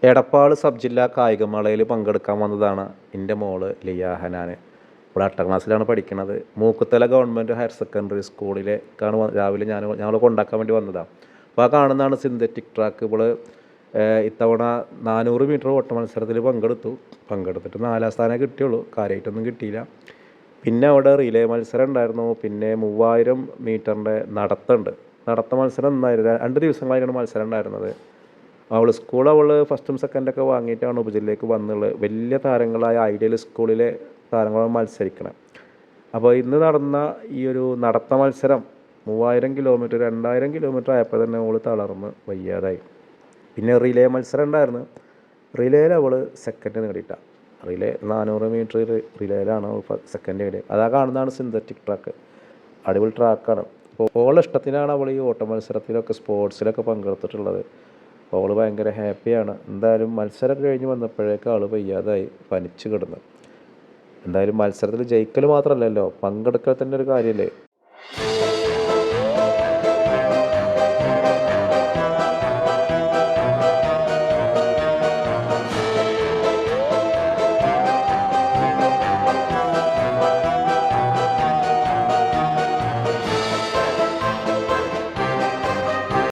Edappal sub ജില്ലാ കായികമേളയിൽ പങ്കെടുക്കാൻ വന്നതാണ് എൻ്റെ മോള് ലിയ ഹനാൻ. ഇവിടെ 8ാം ക്ലാസ്സിലാണ് പഠിക്കുന്നത്. മൂക്കുത്തല ഗവൺമെൻറ് ഹയർ സെക്കൻഡറി സ്കൂളിലേക്കാണ് രാവിലെ ഞങ്ങൾ കൊണ്ടാക്കാൻ വേണ്ടി വന്നതാണ്. അപ്പോൾ ആ കാണുന്നതാണ് സിന്തറ്റിക് ട്രാക്ക്. ഇപ്പോൾ ഇത്തവണ 400 മീറ്റർ ഓട്ട മത്സരത്തിൽ പങ്കെടുത്തിട്ട് 4ാം സ്ഥാനം കിട്ടിയുള്ളൂ, കാര്യമായിട്ടൊന്നും കിട്ടിയില്ല. പിന്നെ അവിടെ റിലേ മത്സരം ഉണ്ടായിരുന്നു, പിന്നെ 3000 മീറ്ററിൻ്റെ നടത്ത മത്സരം എന്നായിരുന്നു. 2 ദിവസങ്ങളായിരുന്നു മത്സരം ഉണ്ടായിരുന്നത്. അവൾ ഫസ്റ്റും സെക്കൻഡൊക്കെ വാങ്ങിയിട്ടാണ് ഉപജില്ലയിലേക്ക് വന്നുള്ളത്. വലിയ താരങ്ങളായ ഐഡിയൽ സ്കൂളിലെ താരങ്ങളാണ് മത്സരിക്കണം. അപ്പോൾ ഇന്ന് നടന്ന ഈ ഒരു നടത്ത മത്സരം 3000 കിലോമീറ്റർ 2000 കിലോമീറ്റർ ആയപ്പോൾ തന്നെ അവൾ തളർന്ന് വയ്യാതായി. പിന്നെ റിലേ മത്സരം ഉണ്ടായിരുന്നു. റിലേയിൽ അവൾ സെക്കൻഡ് നേടിയിട്ടാണ്. റിലേ 400 മീറ്റർ റിലേയിലാണ് അവൾ സെക്കൻഡ് നേടിയത്. അതാ കാണുന്നതാണ് സിന്തറ്റിക് ട്രാക്ക്. അടിപൊളി ട്രാക്കാണ്. അപ്പോൾ അവളുടെ ഇഷ്ടത്തിനാണ് അവൾ ഈ ഓട്ട മത്സരത്തിലൊക്കെ സ്പോർട്സിലൊക്കെ പങ്കെടുത്തിട്ടുള്ളത്. അപ്പോൾ അവൾ ഭയങ്കര ഹാപ്പിയാണ്. എന്തായാലും മത്സരം കഴിഞ്ഞ് വന്നപ്പോഴേക്കും അവൾ വയ്യാതായി പനിച്ച് കിടന്നു. എന്തായാലും മത്സരത്തിൽ ജയിക്കൽ മാത്രമല്ലല്ലോ, പങ്കെടുക്കൽ തന്നെ ഒരു കാര്യമല്ലേ.